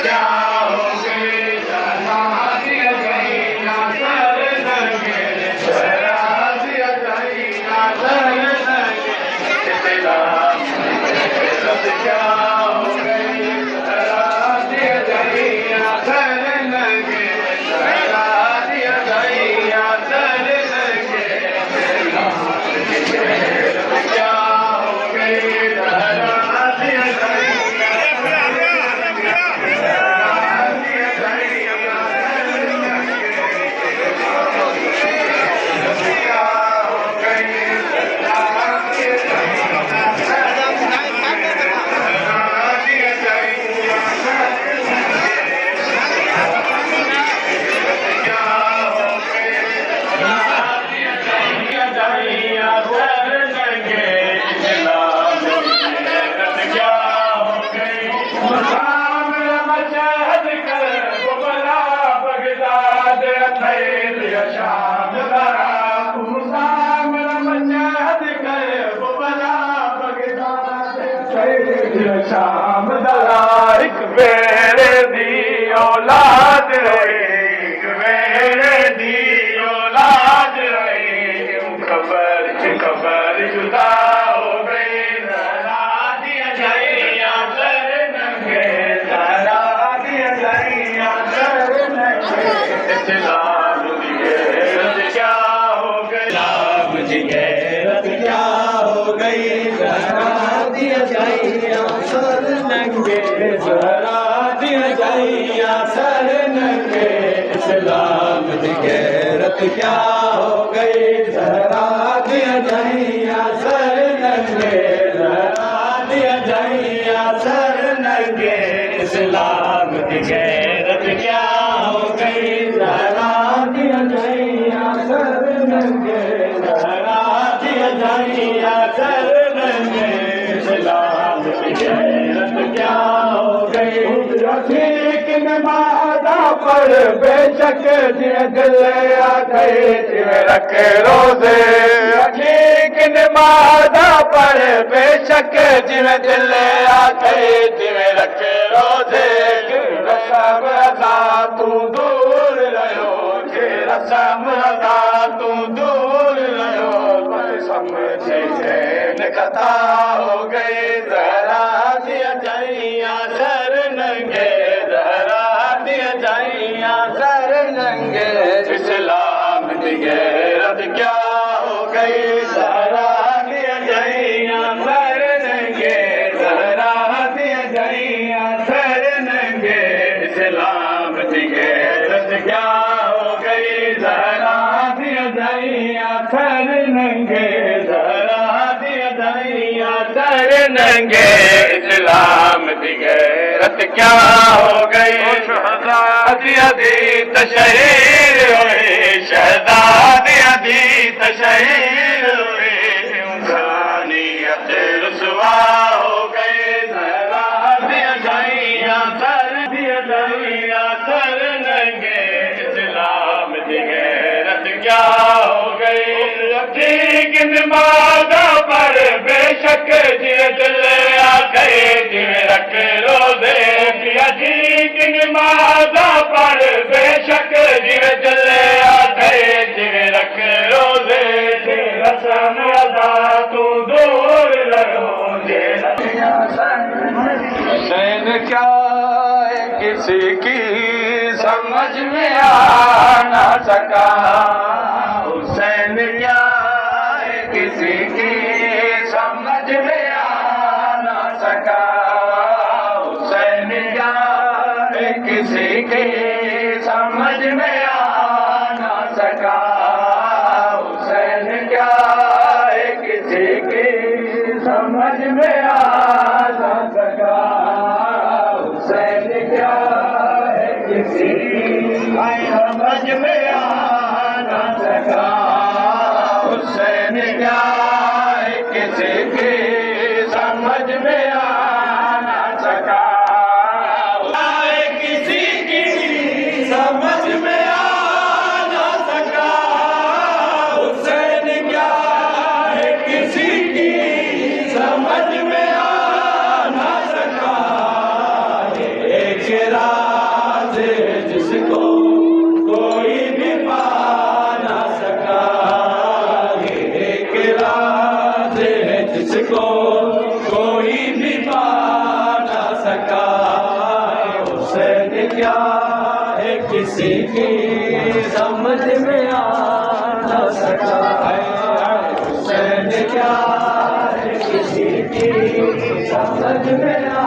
क्या Mashhad Karbala Baghdad अथैल शाम दरा तुसाम मशहद करबला बगदाद अथैल शाम दरा एक वेले दी औलाद रहे एक वेले दी औलाद रहे खबर जुदा हो गई जरा दिया जाइया सर नंगे जरा दिया जाइया सर नंगे इस्लाम की गैरत क्या हो गई इस्लाम की गैरत क्या हो गई जरा दिया जाइया सर नंगे जरा दिया जाइया सर नंगे इस्लाम की गैरत क्या हो गई जरा दिया जाइया सर नंगे जरा दिया जाइया सर नंगे इस्लाम की गैरत क्या हो गई जरा दिया जाइया सर नंगे जरा दिया जाइया सर नंगे इस्लाम की गैरत क्या हो गई ठीक नमाज़ा पर बेशक जिवें दिल आखे जिवें रखे रोज़े ठीक नमाज़ा पर बेशक जिवें दिल आखे जिवें रखे रोज़े रसम अदा तू दूर रहो जे रसम अदा तू दूर रहो पर समझे चैन कथा हो गई जरा दिया जाइया सर नंगे जरा दिया जाइया सर नंगे इस्लाम की गैरत क्या हो गई जरा दिया जाइया सर नंगे जरा दिया जाइया सर नंगे इस्लाम की गैरत क्या हो गई जरा दिया जाइया सर नंगे जरा दिया जाइया सर नंगे इस्लाम की गैरत क्या हो गई शहजादी अदीत शहीद हुए शहजादी अदीत शहीद हुए इंसानियत रुसवा हो गई जरा दिया जाइया सर नंगे इस्लाम की गैरत क्या हो गई ठीक नमाज़ा पर बेशक जिवें दिल आखे जिवें रखे रोज़े ठीक नमाज़ा पर बेशक जिवें दिल आखे जिवें रखे रोज़े रसम अदा तू दूर रहो जे हुसैन क्या है किसी की समझ में आ ना सका हुसैन क्या है किसी की समझ में आ ना सका हुसैन क्या है किसी की समझ में आ ना सका हुसैन क्या है किसी की समझ में आ ना सका हुसैन क्या है किसी की समझ में आ ना सका हुसैन क्या है किसी की समझ में आ ना सका किसी की समझ में आ ना सका हुसैन क्या है किसी की समझ में आ ना सका एक राज जिसको कोई भी पा ना सका एक राज जिसको कोई भी पा ना सका हुसैन क्या है किसी की समझ में आ ना सका हुसैन क्या है किसी की समझ में आ